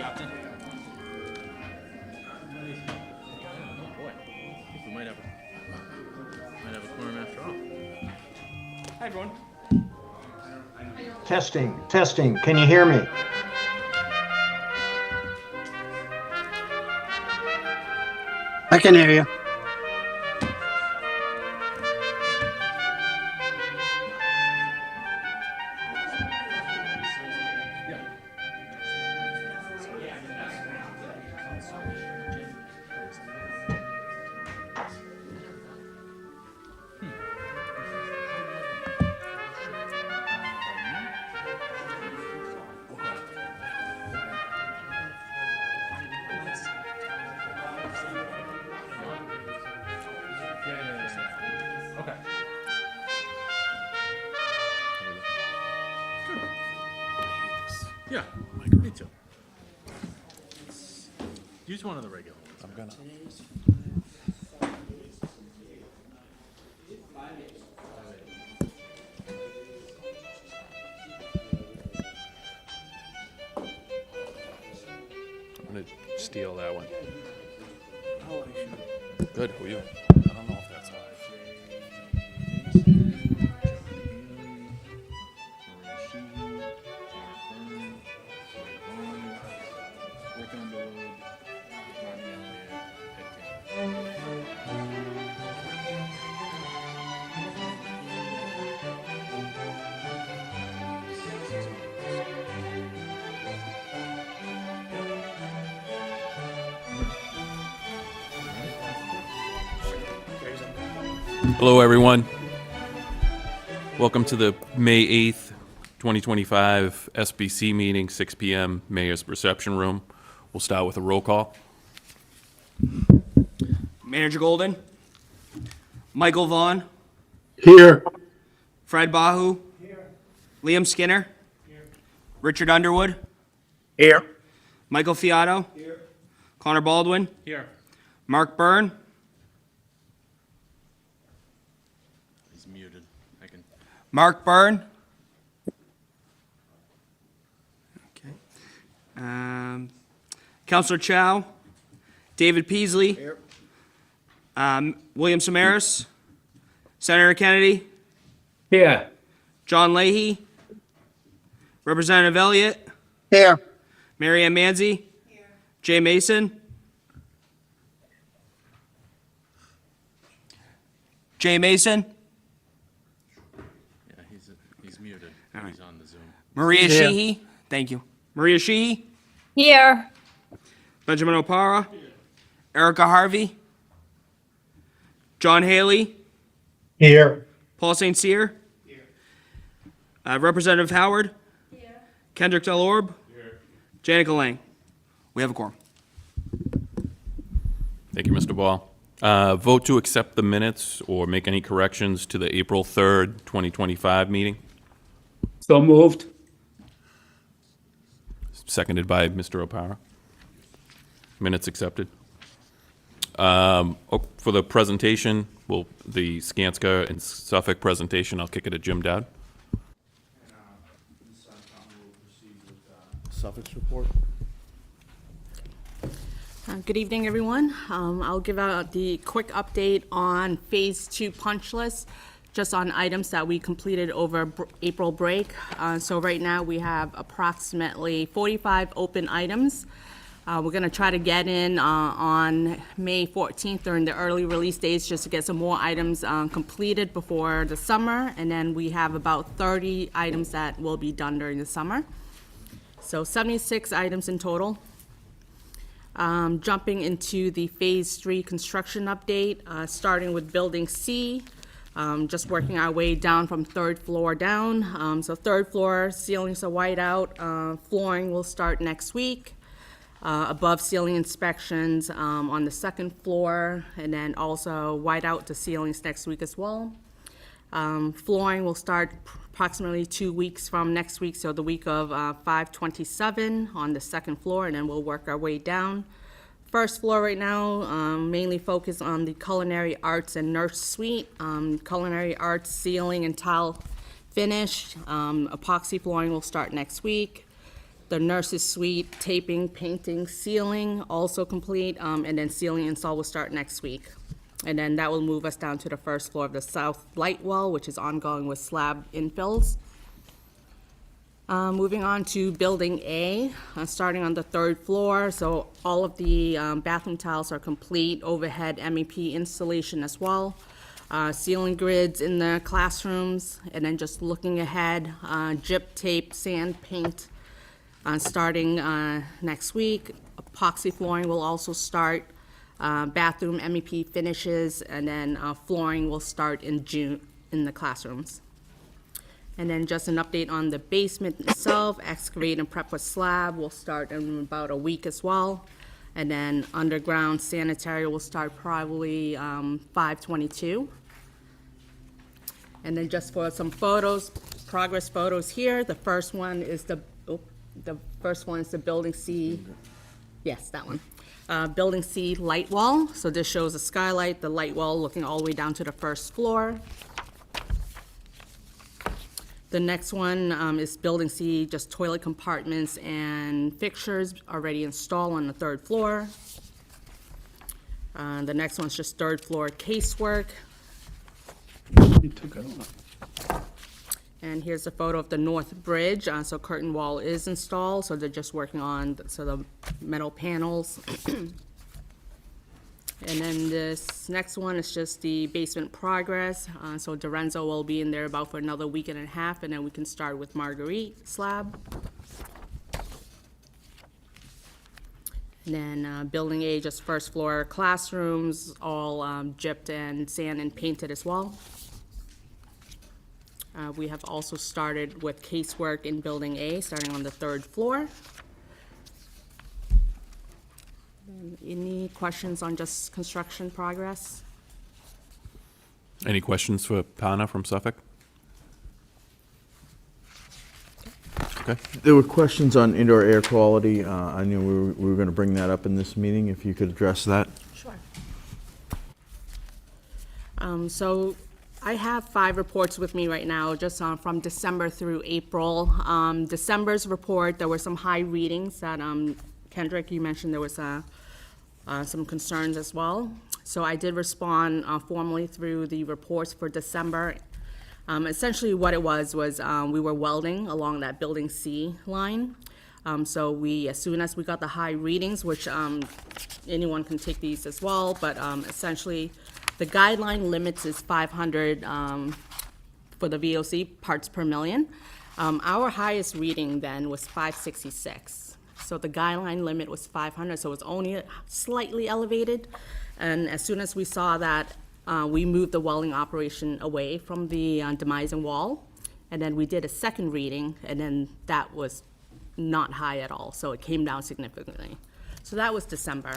Captain. Oh boy, I think we might have a quorum after all. Hi, everyone. Testing, testing. Can you hear me? I can hear you. Okay. Yeah, me too. Use one of the regular ones. I'm gonna. I'm gonna steal that one. Good, who are you? I don't know if that's live. Hello, everyone. Welcome to the May 8th, 2025 SBC meeting, 6 p.m. Mayor's Reception Room. We'll start with a roll call. Manager Golden. Michael Vaughn. Here. Fred Bahu. Here. Liam Skinner. Here. Richard Underwood. Here. Michael Fiato. Here. Connor Baldwin. Here. Mark Byrne. He's muted. I can. Mark Byrne. Okay. Councilor Chow. David Peasley. Here. William Samaras. Senator Kennedy. Here. John Leahy. Representative Elliott. Here. Mary Ann Manzi. Here. Jay Mason. Jay Mason. Yeah, he's muted. All right. He's on the Zoom. Maria Here. Sheehy. Thank you. Maria Sheehy. Here. Benjamin Opara. Erica Harvey. John Haley. Here. Paul St. Cyr. Here. Representative Howard. Here. Kendrick Delorbe. Here. Janica Lang. We have a quorum. Thank you, Mr. Ball. Vote to accept the minutes or make any corrections to the April 3rd, 2025 meeting. So moved. Seconded by Mr. Opara. Minutes accepted. For the presentation, the Skanska and Suffolk presentation, I'll kick it to Jim Dowd. Suffolk's report. Good evening, everyone. I'll give out the quick update on Phase 2 punch list, just on items that we completed over April break. So right now we have approximately 45 open items. We're going to try to get in on May 14th during the early release days just to get some more items completed before the summer. And then we have about 30 items that will be done during the summer. So 76 items in total. Jumping into the Phase 3 construction update, starting with Building C. Just working our way down from third floor down. So third floor, ceilings are white out. Flooring will start next week. Above ceiling inspections on the second floor, and then also white out the ceilings next week as well. Flooring will start approximately 2 weeks from next week, so the week of 5/27 on the second floor, and then we'll work our way down. First floor right now, mainly focused on the culinary arts and nurse suite. Culinary arts ceiling and tile finish. Epoxy flooring will start next week. The nurse's suite, taping, painting, sealing, also complete, and then sealing install will start next week. And then that will move us down to the first floor of the south light well, which is ongoing with slab infills. Moving on to Building A, starting on the third floor. So all of the bathroom tiles are complete, overhead MEP installation as well. Ceiling grids in the classrooms, and then just looking ahead, gyp, tape, sand, paint, starting next week. Epoxy flooring will also start. Bathroom MEP finishes, and then flooring will start in June in the classrooms. And then just an update on the basement itself, excavate and prep for slab will start in about a week as well. And then underground sanitary will start probably 5/22. And then just for some photos, progress photos here, the first one is the Building C, yes, that one. Building C light wall, so this shows the skylight, the light wall looking all the way down to the first floor. The next one is Building C, just toilet compartments and fixtures already installed on the third floor. The next one's just third floor casework. And here's a photo of the north bridge. So curtain wall is installed, so they're just working on the metal panels. And then this next one is just the basement progress. So Dorenzo will be in there about for another week and a half, and then we can start with Marguerite slab. And then Building A, just first floor classrooms, all gypped and sand and painted as well. We have also started with casework in Building A, starting on the third floor. Any questions on just construction progress? Any questions for Pana from Suffolk? Okay. There were questions on indoor air quality. I knew we were going to bring that up in this meeting, if you could address that. Sure. So I have 5 reports with me right now, just from December through April. December's report, there were some high readings that, Kendrick, you mentioned there was some concerns as well. So I did respond formally through the reports for December. Essentially what it was we were welding along that Building C line. So as soon as we got the high readings, which anyone can take these as well, but essentially the guideline limits is 500 for the VOC parts per million. Our highest reading then was 566. So the guideline limit was 500, so it was only slightly elevated. And as soon as we saw that, we moved the welding operation away from the demising wall. And then we did a second reading, and then that was not high at all, so it came down significantly. So that was December.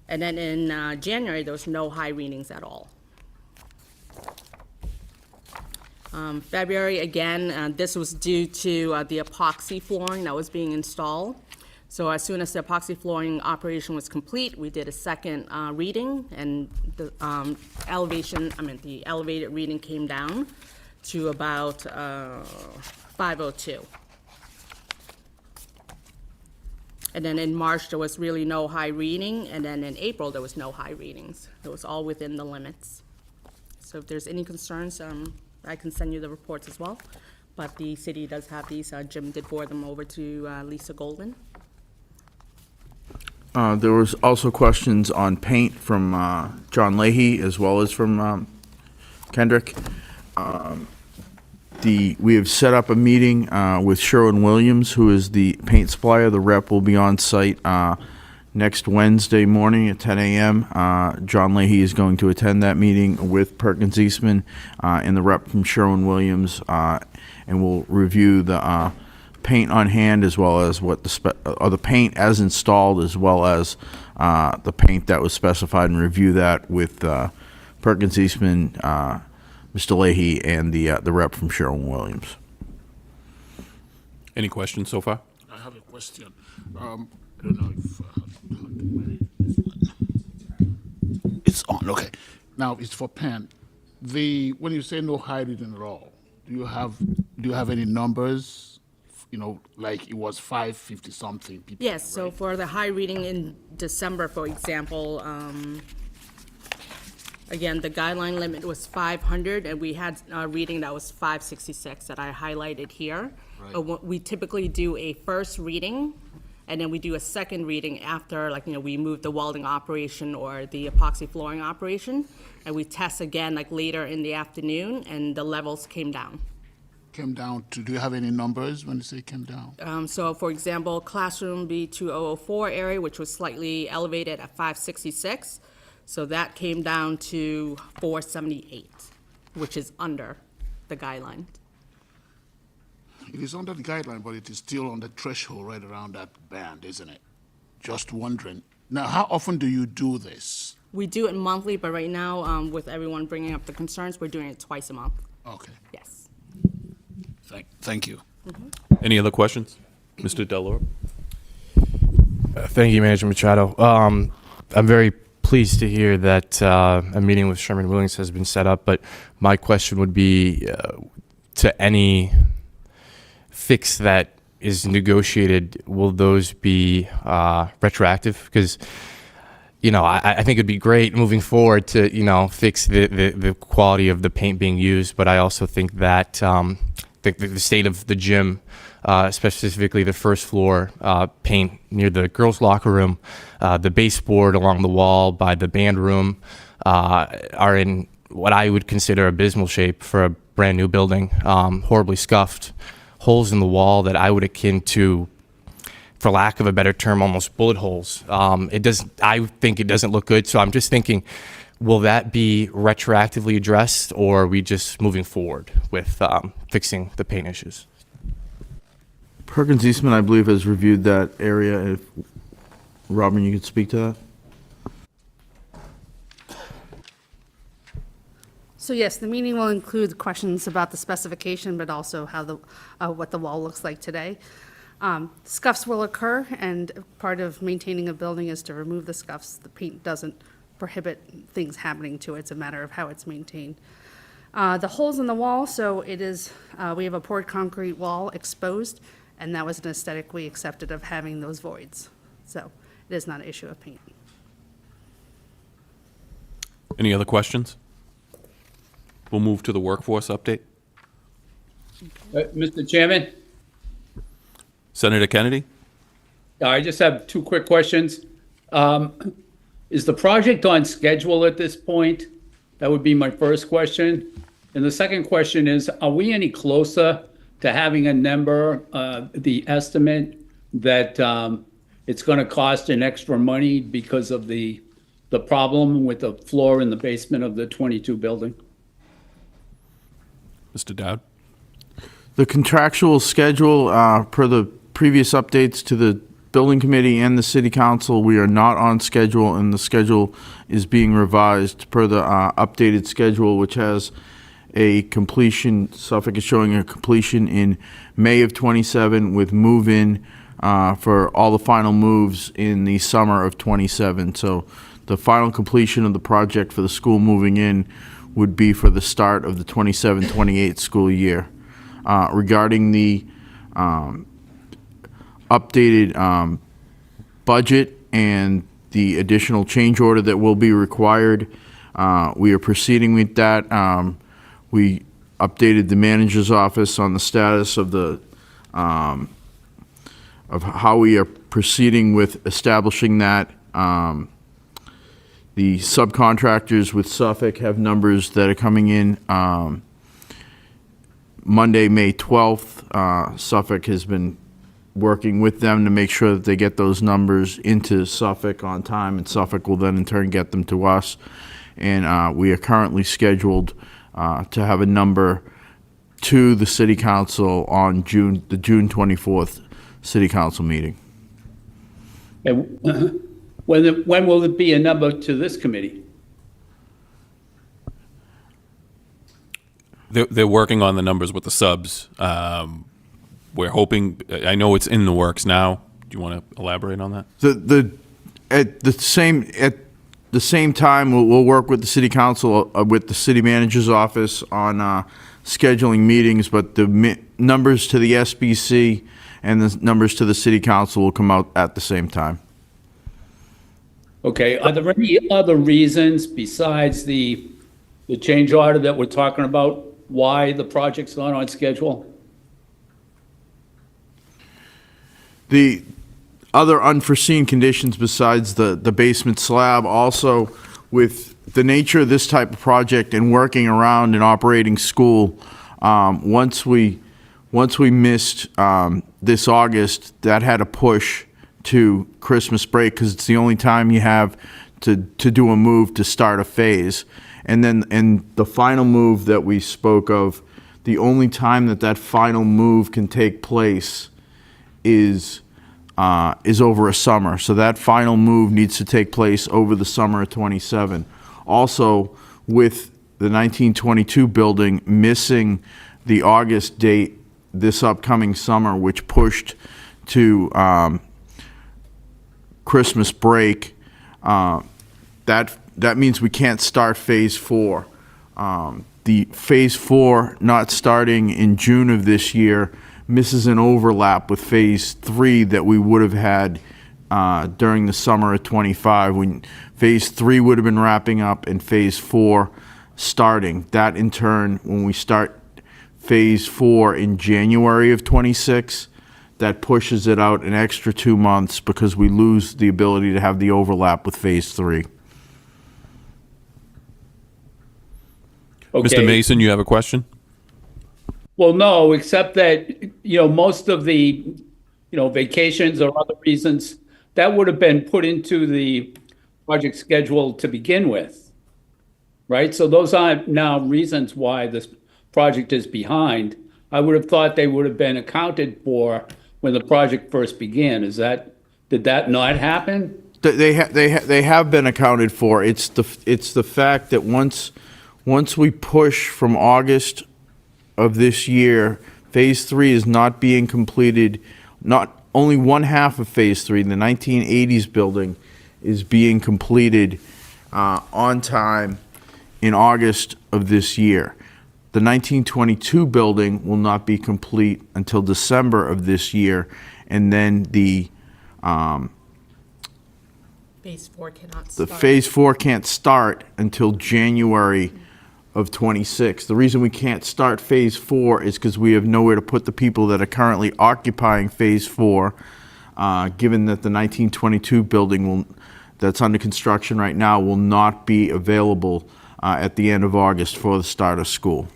And then in January, there was no high readings at all. February, again, this was due to the epoxy flooring that was being installed. So as soon as the epoxy flooring operation was complete, we did a second reading, and the the elevated reading came down to about 502. And then in March, there was really no high reading, and then in April, there was no high readings. It was all within the limits. So if there's any concerns, I can send you the reports as well. But the city does have these. Jim did forward them over to Lisa Golden. There was also questions on paint from John Leahy as well as from Kendrick. We have set up a meeting with Sherwin-Williams, who is the paint supplier. The rep will be on site next Wednesday morning at 10 a.m. John Leahy is going to attend that meeting with Perkins Eastman and the rep from Sherwin-Williams, and we'll review the paint on hand as well as what the paint as installed, as well as the paint that was specified, and review that with Perkins Eastman, Mr. Leahy, and the rep from Sherwin-Williams. Any questions so far? I have a question. I don't know if it's on. Okay. Now it's for Penn. When you say no high reading at all, do you have any numbers like it was 550 something people. Yes, so right? for the high reading in December, for example, again, the guideline limit was 500, and we had a reading that was 566 that I highlighted here. We typically do a first reading, and then we do a second reading after, we move the welding operation or the epoxy flooring operation, and we test again, later in the afternoon, and the levels came down. Came down to, do you have any numbers when you say came down? So, for example, classroom B2004 area, which was slightly elevated at 566, so that came down to 478, which is under the guideline. It is under the guideline, but it is still on the threshold right around that band, isn't it? Just wondering. Now, how often do you do this? We do it monthly, but right now, with everyone bringing up the concerns, we're doing it twice a month. Okay, Yes. thank you. Any other questions? Mr. Delor? Thank you, Manager Machado. I'm very pleased to hear that a meeting with Sherman Williams has been set up, but my question would be to any fix that is negotiated, will those be retroactive? Because, I think it'd be great moving forward to, fix the quality of the paint being used, but I also think that the state of the gym, specifically the first floor paint near the girls' locker room, the baseboard along the wall by the band room, are in what I would consider abysmal shape for a brand new building, horribly scuffed, holes in the wall that I would akin to, for lack of a better term, almost bullet holes. I think it doesn't look good, so I'm just thinking, will that be retroactively addressed, or are we just moving forward with fixing the paint issues? Perkins Eastman, I believe, has reviewed that area. If Robin, you could speak to that. So yes, the meeting will include questions about the specification, but also how what the wall looks like today. Scuffs will occur, and part of maintaining a building is to remove the scuffs. The paint doesn't prohibit things happening to it. It's a matter of how it's maintained. The holes in the wall, so it is, we have a poured concrete wall exposed, and that was an aesthetic we accepted of having those voids. So it is not an issue of paint. Any other questions? We'll move to the workforce update. Mr. Chairman, Senator Kennedy? I just have two quick questions. Is the project on schedule at this point? That would be my first question. And the second question is, are we any closer to having a number, the estimate that it's going to cost an extra money because of the problem with the floor in the basement of the 22 building? Mr. Dowd? The contractual schedule, per the previous updates to the building committee and the city council, we are not on schedule, and the schedule is being revised per the updated schedule, which has a completion. Suffolk is showing a completion in May of 27 with move-in for all the final moves in the summer of 27. So the final completion of the project for the school moving in would be for the start of the 27-28 school year. Regarding the updated budget and the additional change order that will be required, we are proceeding with that. We updated the manager's office on the status of the of how we are proceeding with establishing that. The subcontractors with Suffolk have numbers that are coming in Monday, May 12th. Suffolk has been working with them to make sure that they get those numbers into Suffolk on time, and Suffolk will then in turn get them to us. And we are currently scheduled to have a number to the city council on the June 24th city council meeting. And when will it be a number to this committee? They're working on the numbers with the subs. We're hoping, I know it's in the works now. Do you want to elaborate on that? At the same time, we'll work with the city council, with the city manager's office on scheduling meetings, but the numbers to the SBC and the numbers to the city council will come out at the same time. Okay, are there any other reasons besides the change order that we're talking about, why the project's not on schedule? The other unforeseen conditions besides the basement slab, also with the nature of this type of project and working around an operating school, once we missed this August, that had a push to Christmas break because it's the only time you have to do a move to start a phase. And then the final move that we spoke of, the only time that final move can take place is over a summer. So that final move needs to take place over the summer of '27. Also, with the 1922 building missing the August date this upcoming summer, which pushed to Christmas break, that means we can't start Phase 4. The Phase 4 not starting in June of this year misses an overlap with Phase 3 that we would have had during the summer of '25, when Phase 3 would have been wrapping up and Phase 4 starting. That in turn, when we start Phase 4 in January of '26, that pushes it out an extra 2 months because we lose the ability to have the overlap with Phase 3. Okay. Mr. Mason, you have a question? Well, no, except that, most of the, vacations or other reasons, that would have been put into the project schedule to begin with, right? So those aren't now reasons why this project is behind. I would have thought they would have been accounted for when the project first began. Did that not happen? They have been accounted for. It's the fact that once we push from August of this year, Phase 3 is not being completed. Not only one half of Phase 3, the 1980s building, is being completed on time in August of this year. The 1922 building will not be complete until December of this year, and then the Phase 4 cannot the start. Phase 4 can't start until January of '26. The reason we can't start Phase 4 is because we have nowhere to put the people that are currently occupying Phase 4, given that the 1922 building that's under construction right now will not be available at the end of August for the start of school.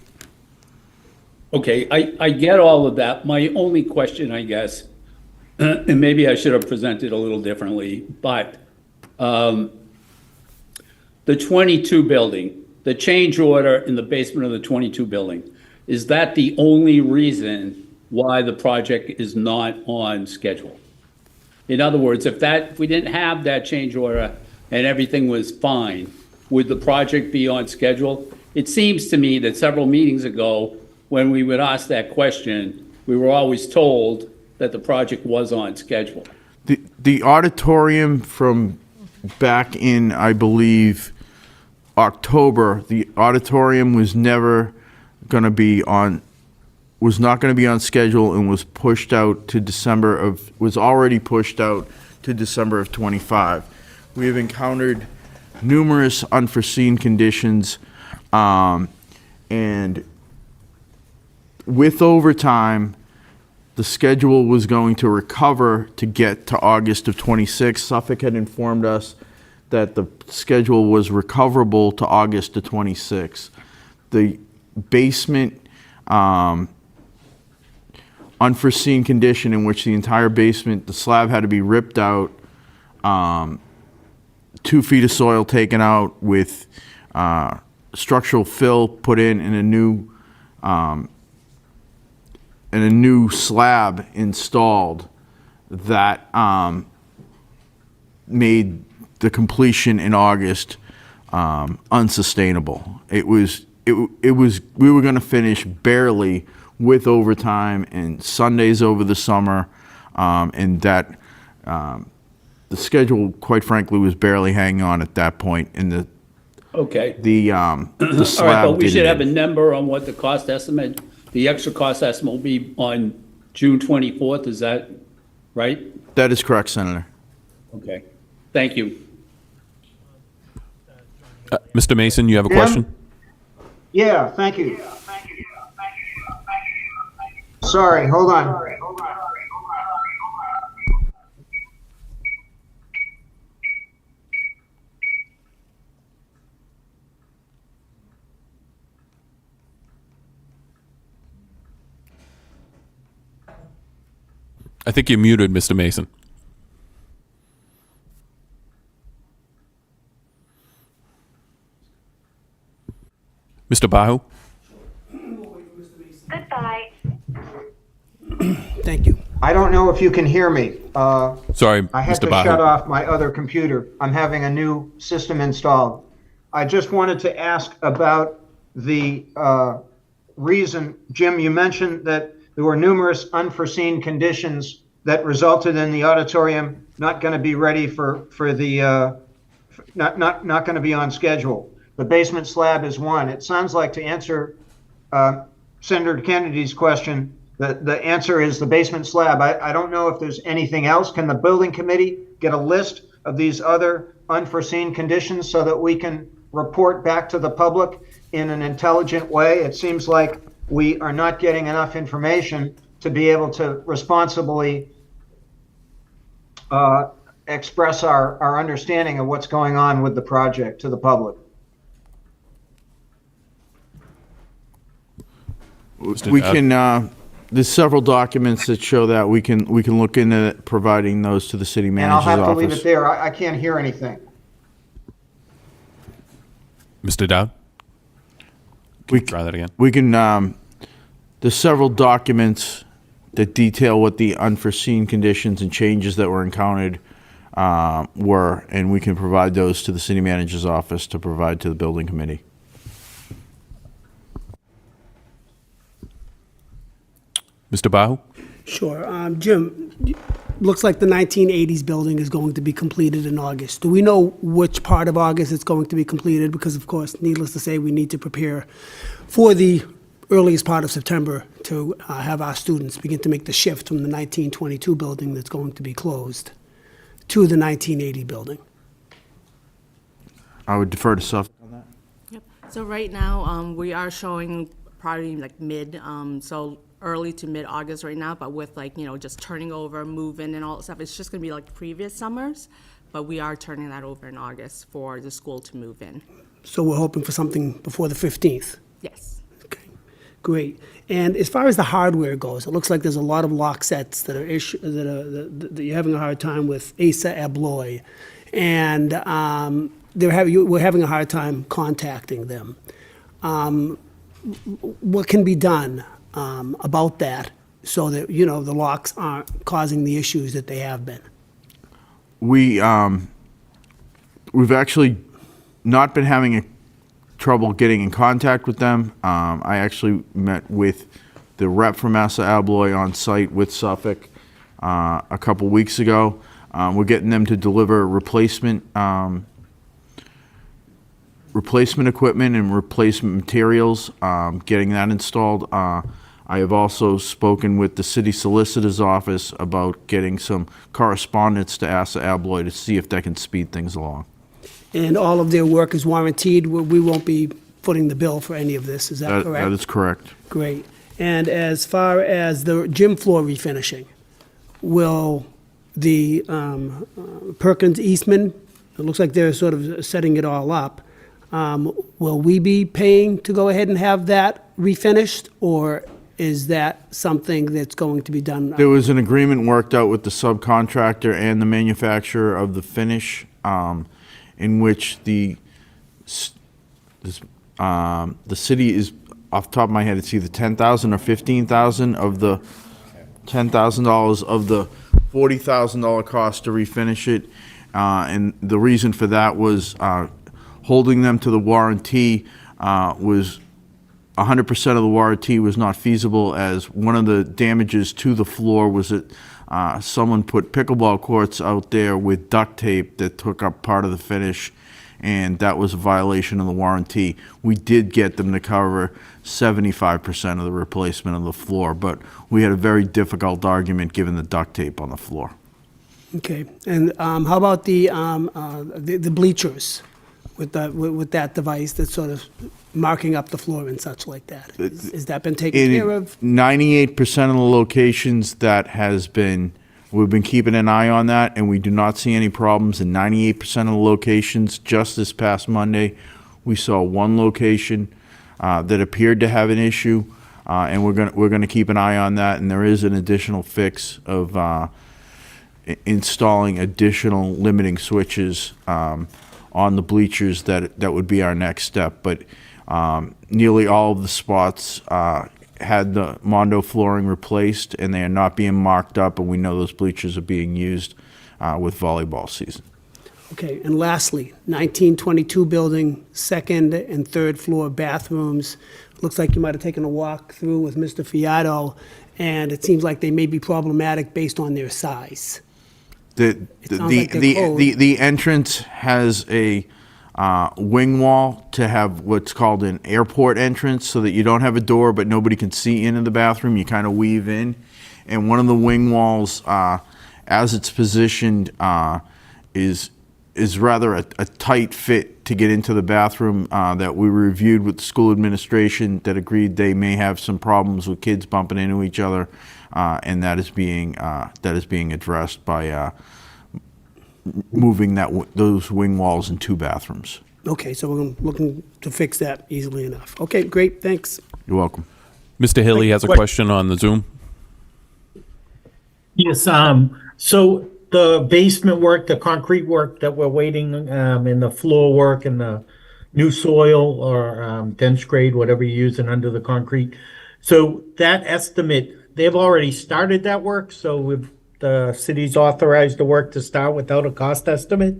Okay, I get all of that. My only question, I guess, and maybe I should have presented a little differently, but the 22 building, the change order in the basement of the 22 building, is that the only reason why the project is not on schedule? In other words, if we didn't have that change order and everything was fine, would the project be on schedule? It seems to me that several meetings ago, when we would ask that question, we were always told that the project was on schedule. The auditorium from back in, I believe, October, the auditorium was not going to be on schedule and was pushed out to was already pushed out to December of '25. We have encountered numerous unforeseen conditions, and with overtime, the schedule was going to recover to get to August of '26. Suffolk had informed us that the schedule was recoverable to August of '26. The basement unforeseen condition in which the entire basement, the slab had to be ripped out, 2 feet of soil taken out with structural fill put in and a new slab installed that made the completion in August unsustainable. It was we were going to finish barely with overtime and Sundays over the summer, and that the schedule, quite frankly, was barely hanging on at that point. And Okay. the All slab right, but we should didn't- have a number on what the cost estimate, the extra cost estimate will be on June 24th, is that right? That is correct, Senator. Okay, thank you. Mr. Mason, you have a Jim? question? Yeah, thank you. Sorry, hold on. I think you're muted, Mr. Mason. Mr. Bahu? Goodbye. Thank you. I don't know if you can hear me. Sorry, I had Mr. to Bahu. shut off my other computer. I'm having a new system installed. I just wanted to ask about the reason, Jim, you mentioned that there were numerous unforeseen conditions that resulted in the auditorium not going to be ready for the, not going to be on schedule. The basement slab is one. It sounds like, to answer Senator Kennedy's question, the answer is the basement slab. I don't know if there's anything else. Can the building committee get a list of these other unforeseen conditions so that we can report back to the public in an intelligent way? It seems like we are not getting enough information to be able to responsibly express our understanding of what's going on with the project to the public. We can, there's several documents that show that. We can look into providing those to the city And I'll manager's have to leave it office. there. I can't hear anything. Mr. Dowd? We Try that again. We can, there's several documents that detail what the unforeseen conditions and changes that were encountered were, and we can provide those to the city manager's office to provide to the building committee. Mr. Bahu? Sure. Jim, looks like the 1980s building is going to be completed in August. Do we know which part of August it's going to be completed? Because, of course, needless to say, we need to prepare for the earliest part of September to have our students begin to make the shift from the 1922 building that's going to be closed to the 1980 building. I would defer to Suffolk. Yep. So right now, we are showing probably like so early to mid-August right now, but with just turning over, moving and all that stuff, it's just gonna be like previous summers, but we are turning that over in August for the school to move in. So we're hoping for something before the 15th. Yes. Okay, great. And as far as the hardware goes, it looks like there's a lot of lock sets that are that you're having a hard time with Asa Abloy, and we're having a hard time contacting them. What can be done about that so that the locks aren't causing the issues that they have been? We've actually not been having trouble getting in contact with them. I actually met with the rep from Asa Abloy on site with Suffolk a couple weeks ago. We're getting them to deliver replacement equipment and replacement materials, getting that installed. I have also spoken with the city solicitor's office about getting some correspondence to Asa Abloy to see if that can speed things along. And all of their work is warranted. We won't be footing the bill for any of this. Is that correct? That is correct. Great. And as far as the gym floor refinishing, will the Perkins Eastman, it looks like they're sort of setting it all up, will we be paying to go ahead and have that refinished, or is that something that's going to be done? There was an agreement worked out with the subcontractor and the manufacturer of the finish, in which the city is, off the top of my head, it's either $10,000 or $15,000 of the $10,000 of the $40,000 cost to refinish it. And the reason for that was holding them to the warranty was 100% of the warranty was not feasible, as one of the damages to the floor was that someone put pickleball courts out there with duct tape that took up part of the finish, and that was a violation of the warranty. We did get them to cover 75% of the replacement of the floor, but we had a very difficult argument given the duct tape on the floor. Okay, and how about the bleachers with that device that's sort of marking up the floor and such like that? Has that been taken care of? 98% of the locations that has been, we've been keeping an eye on that, and we do not see any problems in 98% of the locations. Just this past Monday, we saw one location that appeared to have an issue, and we're gonna keep an eye on that. And there is an additional fix of installing additional limiting switches on the bleachers. That would be our next step. But nearly all of the spots had the Mondo flooring replaced, and they are not being marked up, and we know those bleachers are being used with volleyball season. Okay, and lastly, 1922 building, second and third floor bathrooms. Looks like you might have taken a walk through with Mr. Fiato, and it seems like they may be problematic based on their size. The like they're closed. the entrance has a wing wall to have what's called an airport entrance, so that you don't have a door, but nobody can see into the bathroom. You kind of weave in, and one of the wing walls, as it's positioned, is rather a tight fit to get into the bathroom. That we reviewed with the school administration, that agreed they may have some problems with kids bumping into each other, and that is being addressed by moving those wing walls in 2 bathrooms. Okay, so we're looking to fix that easily enough. Okay, great, thanks. You're welcome. Mr. Haley has a question on the Zoom. Yes, so the basement work, the concrete work that we're waiting, and the floor work and the new soil or dense grade, whatever you're using under the concrete. So that estimate, they've already started that work, so if the city's authorized the work to start without a cost estimate?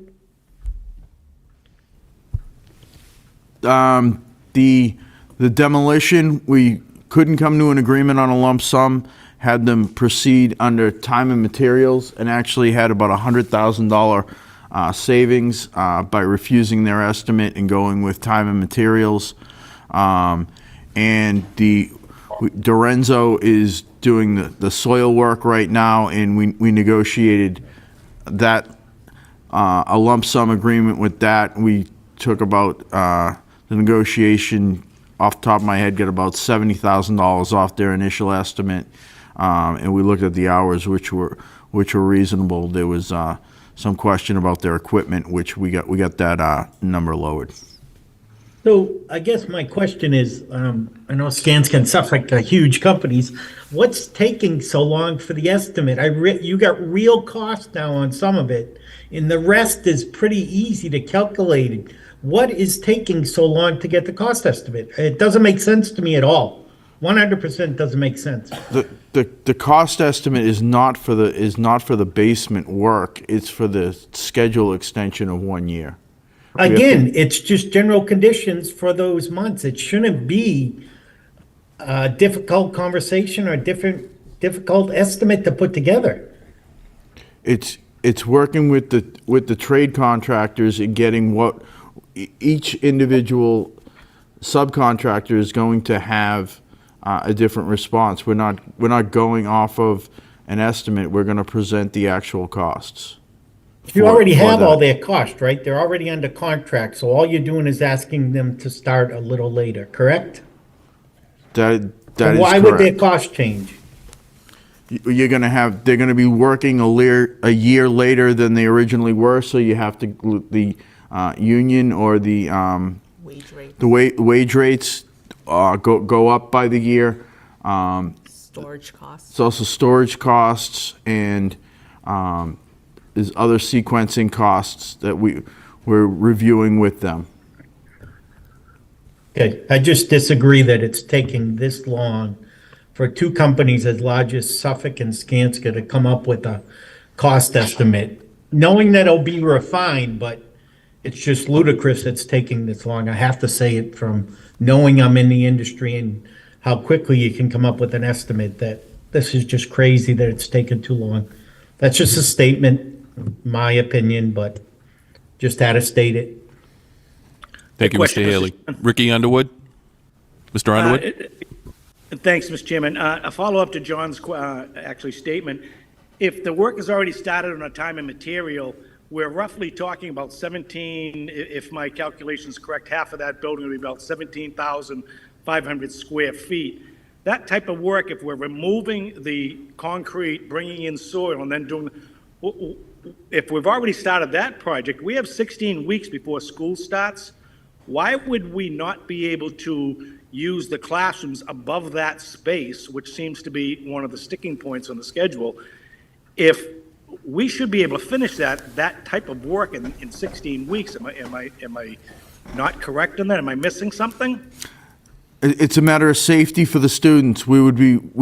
The demolition, we couldn't come to an agreement on a lump sum, had them proceed under time and materials, and actually had about $100,000 savings by refusing their estimate and going with time and materials. And Dorenzo is doing the soil work right now, and we negotiated that a lump sum agreement with that. We took about the negotiation, off the top of my head, get about $70,000 off their initial estimate, and we looked at the hours, which were reasonable. There was some question about their equipment, which we got that number lowered. So I guess my question is, I know Skanska and stuff like the huge companies, what's taking so long for the estimate? You got real cost now on some of it, and the rest is pretty easy to calculate. What is taking so long to get the cost estimate? It doesn't make sense to me at all. 100% doesn't make sense. The cost estimate is not for the basement work. It's for the schedule extension of 1 year. Again, it's just general conditions for those months. It shouldn't be a difficult conversation or difficult estimate to put together. It's working with the trade contractors and getting what each individual subcontractor is going to have a different response. We're not going off of an estimate. We're going to present the actual costs. You already have all their cost, right? They're already under contract, so all you're doing is asking them to start a little later, correct? That is And why would their correct. cost change? They're going to be working a year later than they originally were, so you have to, the union or the Wage rate, wage rates go up by the year. storage costs. It's also storage costs, and there's other sequencing costs that we're reviewing with them. Okay, I just disagree that it's taking this long for 2 companies as large as Suffolk and Skanska to come up with a cost estimate, knowing that it'll be refined, but it's just ludicrous it's taking this long. I have to say it from knowing I'm in the industry and how quickly you can come up with an estimate, that this is just crazy that it's taken too long. That's just a statement, my opinion, but just had to state it. Thank you, question, Mr. Mr. Haley. Chairman. Ricky Underwood? Mr. Underwood? Thanks, Mr. Chairman. A follow-up to John's actually statement. If the work has already started on a time and material, we're roughly talking about 17, if my calculation is correct, half of that building will be about 17,500 square feet. That type of work, if we're removing the concrete, bringing in soil, and then doing, if we've already started that project, we have 16 weeks before school starts. Why would we not be able to use the classrooms above that space, which seems to be one of the sticking points on the schedule, if we should be able to finish that type of work in 16 weeks? Am I not correct in that? Am I missing something? It's a matter of safety for the students. We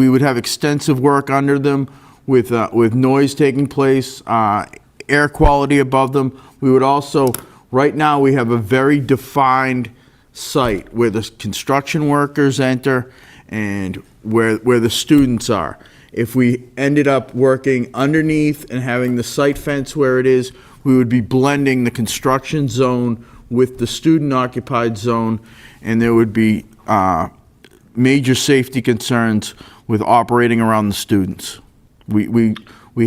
would have extensive work under them with noise taking place, air quality above them. We would also, right now, we have a very defined site where the construction workers enter and where the students are. If we ended up working underneath and having the site fence where it is, we would be blending the construction zone with the student occupied zone, and there would be major safety concerns with operating around the students. We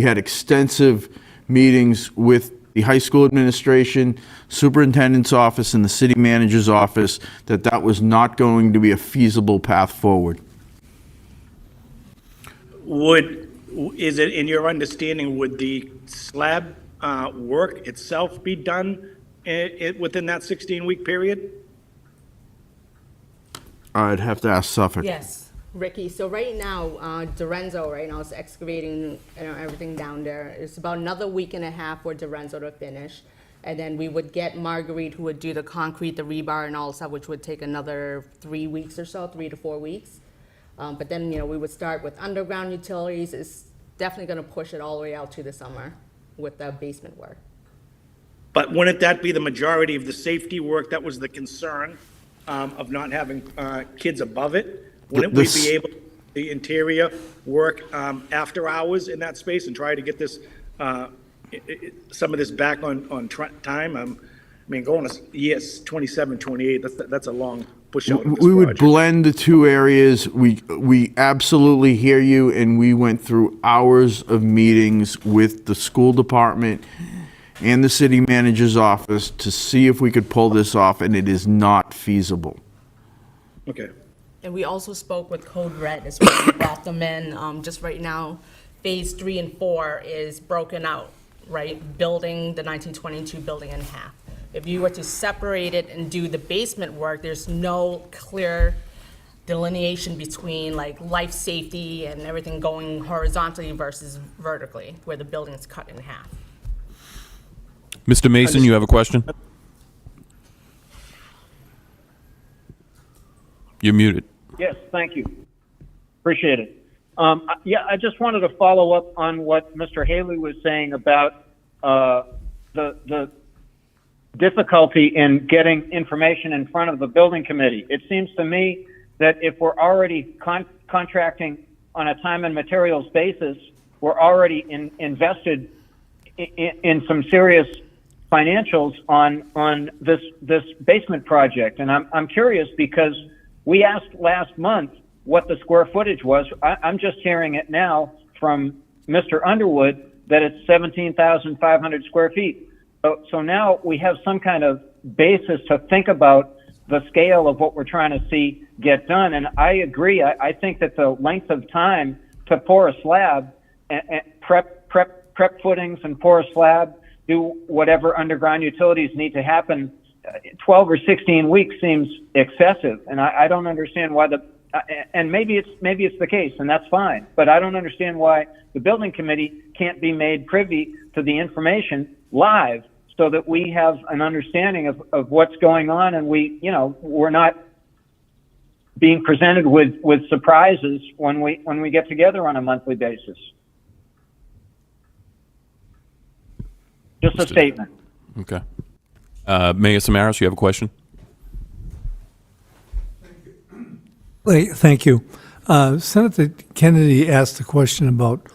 had extensive meetings with the high school administration, superintendent's office, and the city manager's office that was not going to be a feasible path forward. Is it in your understanding, would the slab work itself be done within that 16-week period? I'd have to ask Suffolk. Yes, Ricky. So right now, Dorenzo right now is excavating everything down there. It's about another week and a half for Dorenzo to finish. And then we would get Marguerite, who would do the concrete, the rebar, and all that stuff, which would take another 3 weeks or so, 3 to 4 weeks. But then, we would start with underground utilities. It's definitely going to push it all the way out to the summer with the basement work. But wouldn't that be the majority of the safety work? That was the concern of not having kids above it. Wouldn't we be able to do the interior work after hours in that space and try to get this some of this back on time? I mean, going to years 27, 28. That's a long push out. We would blend the two areas. We absolutely hear you, and we went through hours of meetings with the school department and the city manager's office to see if we could pull this off, and it is not feasible. Okay. And we also spoke with Code Red as well. We brought them in. Just right now, phase 3 and 4 is broken out, right? Building the 1922 building in half. If you were to separate it and do the basement work, there's no clear delineation between like life safety and everything going horizontally versus vertically, where the building is cut in half. Mr. Mason, you have a question? You're muted. Yes, thank you. Appreciate it. Yeah, I just wanted to follow up on what Mr. Haley was saying about the difficulty in getting information in front of the building committee. It seems to me that if we're already contracting on a time and materials basis, we're already invested in some serious financials on this basement project. And I'm curious because we asked last month what the square footage was. I'm just hearing it now from Mr. Underwood that it's 17,500 square feet. So now we have some kind of basis to think about the scale of what we're trying to see get done. And I agree. I think that the length of time to pour a slab and prep footings and pour a slab, do whatever underground utilities need to happen, 12 or 16 weeks seems excessive. And I don't understand why and maybe it's the case, and that's fine. But I don't understand why the building committee can't be made privy to the information live, so that we have an understanding of what's going on, and we're not being presented with surprises when we get together on a monthly basis. Just a statement. Okay. Mayor Samaras, you have a question? Thank you. Senator Kennedy asked a question about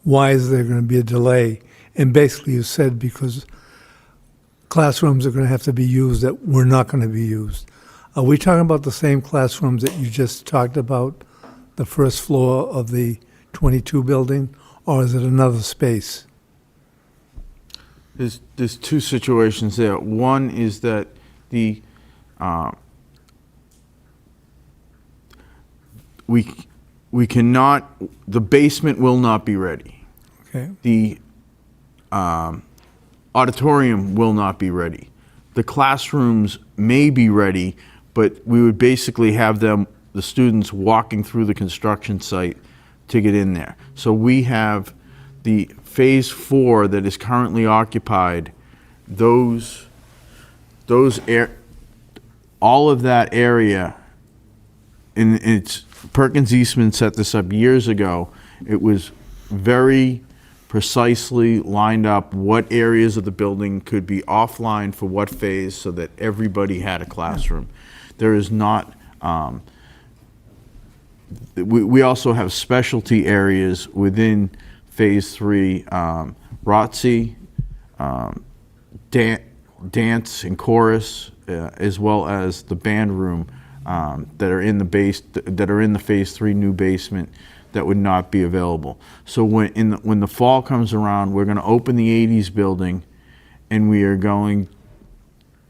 why is there going to be a delay, and basically you said because classrooms are going to have to be used that were not going to be used. Are we talking about the same classrooms that you just talked about, the first floor of the 22 building, or is it another space? There's two situations there. One is that the we cannot, the basement will not be ready. Okay. The auditorium will not be ready. The classrooms may be ready, but we would basically have them, the students, walking through the construction site to get in there. So we have the phase 4 that is currently occupied, all of that area, and it's, Perkins Eastman set this up years ago. It was very precisely lined up what areas of the building could be offline for what phase so that everybody had a classroom. There is not, we also have specialty areas within phase 3, ROTC, dance and chorus, as well as the band room that are in the phase 3 new basement that would not be available. So when the fall comes around, we're going to open the 80s building, and we are going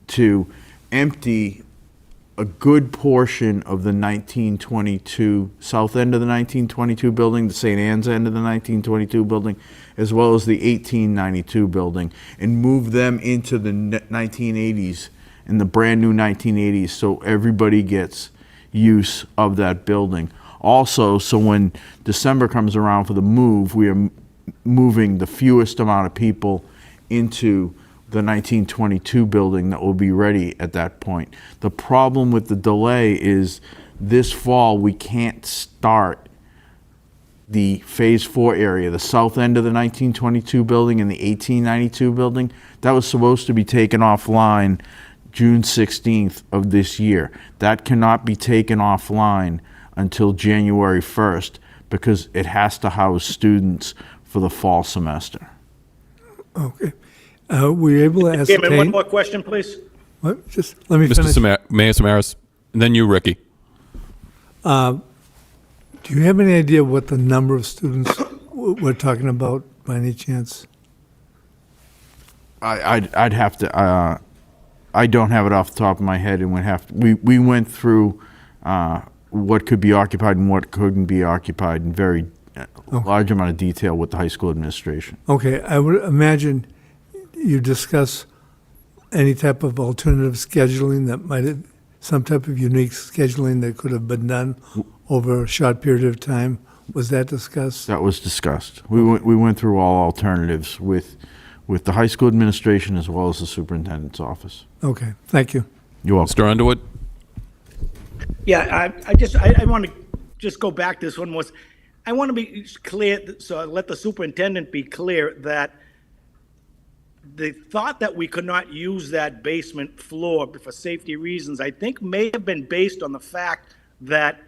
to empty a good portion of the 1922 south end of the 1922 building, the St. Anne's end of the 1922 building, as well as the 1892 building, and move them into the 1980s, in the brand new 1980s, so everybody gets use of that building. Also, so when December comes around for the move, we are moving the fewest amount of people into the 1922 building that will be ready at that point. The problem with the delay is this fall we can't start the phase 4 area, the south end of the 1922 building and the 1892 building. That was supposed to be taken offline June 16th of this year. That cannot be taken offline until January 1st because it has to house students for the fall semester. Okay. Were you able to ascertain? Chairman, one more question, please. What? Just let me Mr. finish. Mayor Samaras, and then you, Ricky. Do you have any idea what the number of students we're talking about by any chance? I'd have to. I don't have it off the top of my head, and would have to. We went through what could be occupied and what couldn't be occupied in very large amount of detail with the high school administration. Okay, I would imagine you discuss any type of alternative scheduling that might have, some type of unique scheduling that could have been done over a short period of time. Was that discussed? That was discussed. We went through all alternatives with the high school administration as well as the superintendent's office. Okay, thank you. You're welcome. Mr. Underwood? Yeah, I want to just go back to this one was, I want to be clear, so let the superintendent be clear that the thought that we could not use that basement floor for safety reasons, I think may have been based on the fact that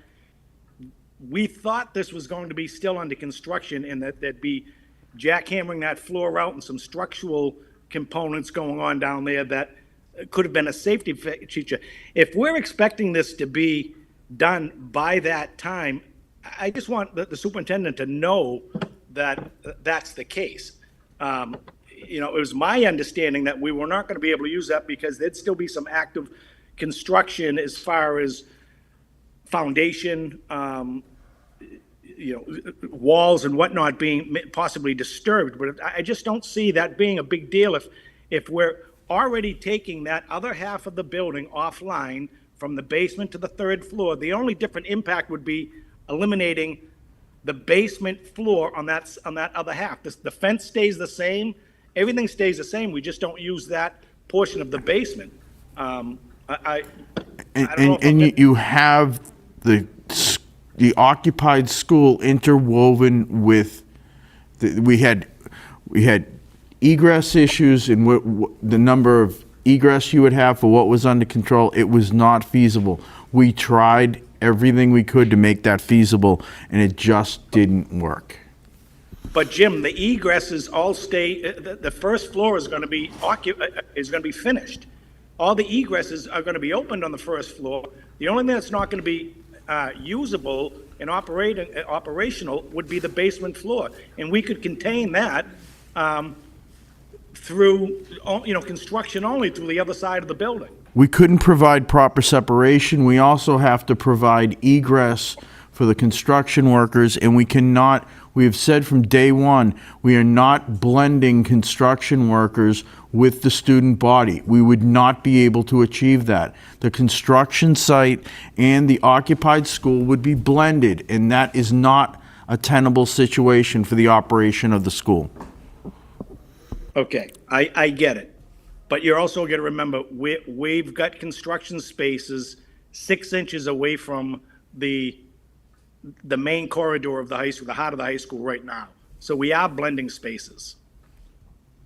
we thought this was going to be still under construction and that there'd be jackhammering that floor out and some structural components going on down there that could have been a safety feature. If we're expecting this to be done by that time, I just want the superintendent to know that that's the case. It was my understanding that we were not going to be able to use that because there'd still be some active construction as far as foundation, walls and whatnot being possibly disturbed. But I just don't see that being a big deal if we're already taking that other half of the building offline from the basement to the 3rd floor. The only different impact would be eliminating the basement floor on that other half. The fence stays the same. Everything stays the same. We just don't use that portion of the basement. You have the occupied school interwoven with we had egress issues and the number of egress you would have for what was under control. It was not feasible. We tried everything we could to make that feasible, and it just didn't work. But Jim, the egresses all stay, the first floor is going to be finished. All the egresses are going to be opened on the first floor. The only thing that's not going to be usable and operational would be the basement floor. And we could contain that through, construction only through the other side of the building. We couldn't provide proper separation. We also have to provide egress for the construction workers, and we have said from day one, we are not blending construction workers with the student body. We would not be able to achieve that. The construction site and the occupied school would be blended, and that is not a tenable situation for the operation of the school. Okay, I get it. But you're also going to remember, we've got construction spaces 6 inches away from the main corridor of the high school, the heart of the high school right now. So we are blending spaces.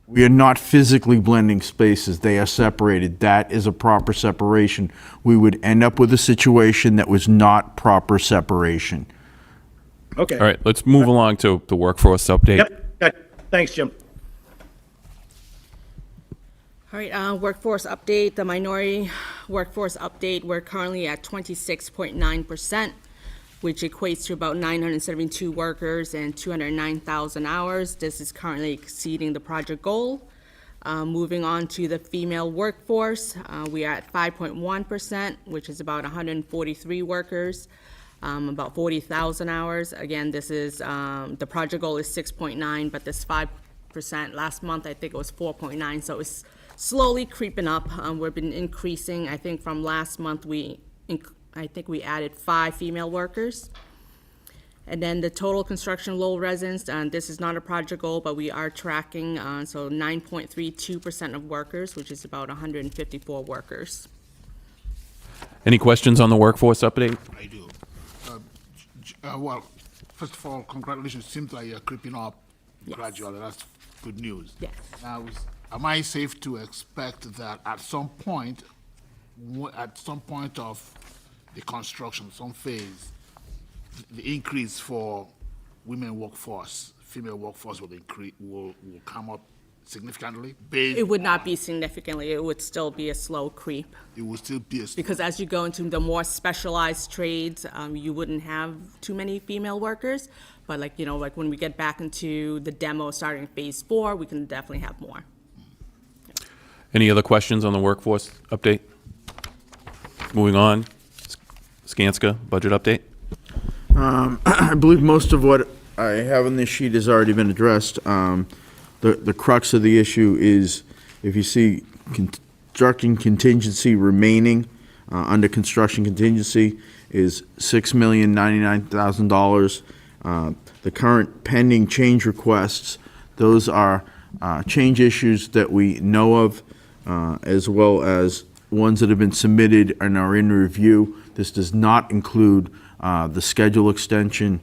We are not physically blending spaces. They are separated. That is a proper separation. We would end up with a situation that was not proper separation. Okay. All right, let's move along to the workforce update. Yep. Thanks, Jim. All right, workforce update, the minority workforce update, we're currently at 26.9%, which equates to about 972 workers and 209,000 hours. This is currently exceeding the project goal. Moving on to the female workforce, we are at 5.1%, which is about 143 workers, about 40,000 hours. Again, this is, the project goal is 6.9, but this 5%, last month I think it was 4.9, so it's slowly creeping up. We've been increasing. I think from last month I think we added 5 female workers. And then the total construction Lowell residents, this is not a project goal, but we are tracking, so 9.32% of workers, which is about 154 workers. Any questions on the workforce update? I do. Well, first of all, congratulations. Seems like you're creeping up gradually. That's good news. Yes. Now, am I safe to expect that at some point of the construction, some phase, the increase for women workforce, female workforce will come up significantly? It would not be significantly. It would still be a slow creep. It will still be a slow. Because as you go into the more specialized trades, you wouldn't have too many female workers. But like when we get back into the demo starting phase 4, we can definitely have more. Any other questions on the workforce update? Moving on, Skanska budget update. I believe most of what I have on this sheet has already been addressed. The crux of the issue is, if you see construction contingency remaining, under construction contingency is $6,099,000. The current pending change requests, those are change issues that we know of, as well as ones that have been submitted and are in review. This does not include the schedule extension,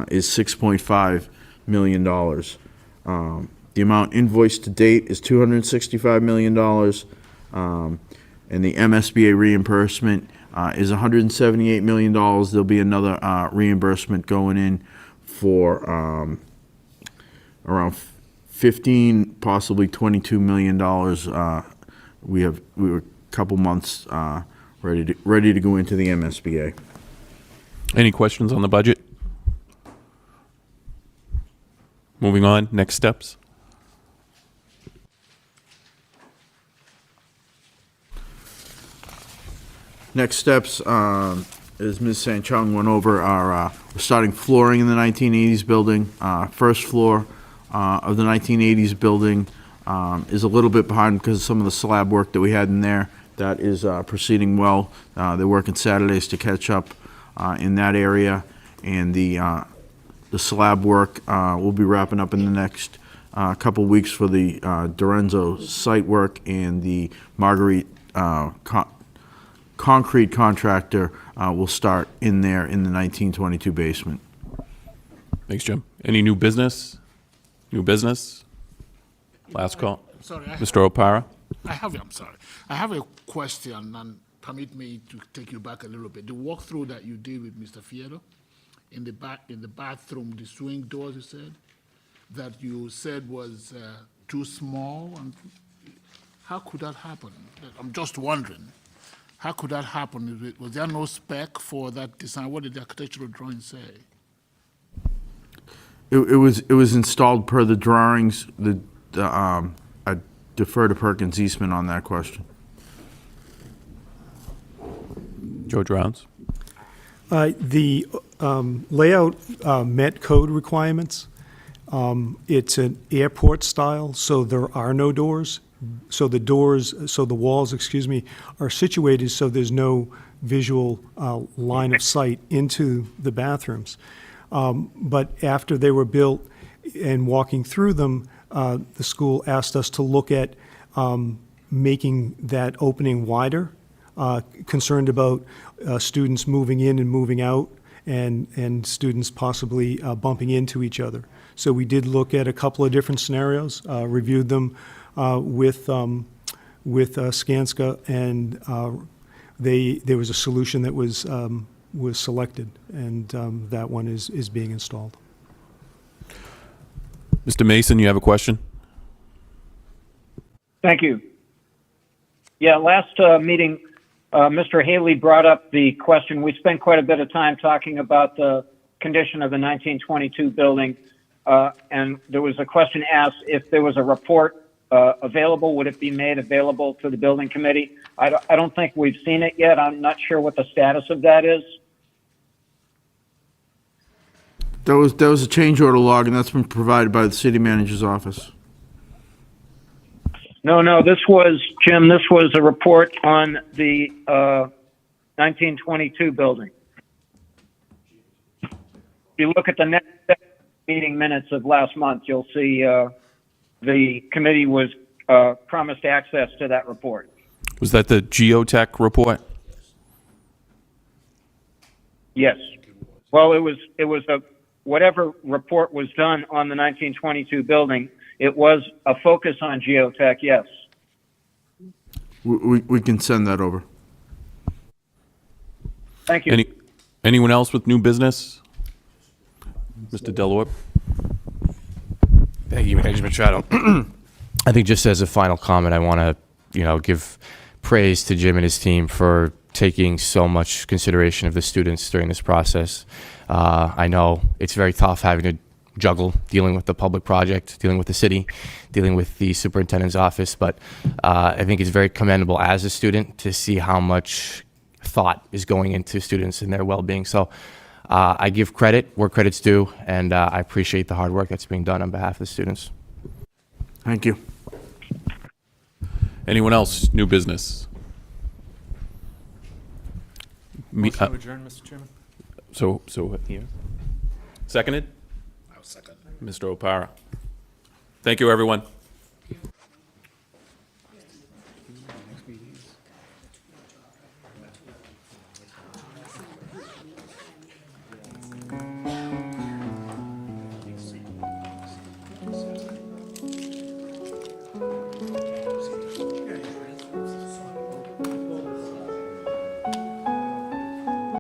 is $6.5 million. The amount invoiced to date is $265 million, and the MSBA reimbursement is $178 million. There'll be another reimbursement going in for around 15, possibly $22 million. We were a couple months ready to go into the MSBA. Any questions on the budget? Moving on, next steps. Next steps, as Ms. Sanchung went over, are we're starting flooring in the 1980s building. First floor of the 1980s building is a little bit behind because of some of the slab work that we had in there. That is proceeding well. They're working Saturdays to catch up in that area, and the slab work will be wrapping up in the next couple weeks for the Dorenzo site work, and the Marguerite concrete contractor will start in there in the 1922 basement. Thanks, Jim. Any new business? New business? Last call. Sorry, Mr. O'Para? I have a question, and permit me to take you back a little bit. The walkthrough that you did with Mr. Fierro in the bathroom, the swing doors, you said, that you said was too small? And how could that happen? I'm just wondering, how could that happen? Was there no spec for that design? What did the architectural drawing say? It was installed per the drawings. I defer to Perkins Eastman on that question. Joe Drowns? The layout met code requirements. It's an airport style, so there are no doors. So the walls, are situated so there's no visual line of sight into the bathrooms. But after they were built and walking through them, the school asked us to look at making that opening wider, concerned about students moving in and moving out, and students possibly bumping into each other. So we did look at a couple of different scenarios, reviewed them with Skanska, and there was a solution that was selected, and that one is being installed. Mr. Mason, you have a question? Thank you. Yeah, last meeting, Mr. Haley brought up the question. We spent quite a bit of time talking about the condition of the 1922 building, and there was a question asked if there was a report available, would it be made available to the building committee? I don't think we've seen it yet. I'm not sure what the status of that is. That was a change order log, and that's been provided by the city manager's office. No, this was a report on the 1922 building. If you look at the next meeting minutes of last month, you'll see the committee was promised access to that report. Was that the geotech report? Yes. Well, it was whatever report was done on the 1922 building, it was a focus on geotech, yes. We can send that over. Thank you. Anyone else with new business? Mr. Delorbe? Thank you, Manager Machado. I think just as a final comment, I want to, give praise to Jim and his team for taking so much consideration of the students during this process. I know it's very tough having to juggle dealing with the public project, dealing with the city, dealing with the superintendent's office, but I think it's very commendable as a student to see how much thought is going into students and their well-being. So I give credit where credit's due, and I appreciate the hard work that's being done on behalf of the students. Thank you. Anyone else? New business? Motion to adjourn, Mr. Chairman. So here. Seconded? I'll second. Mr. O'Para. Thank you, everyone.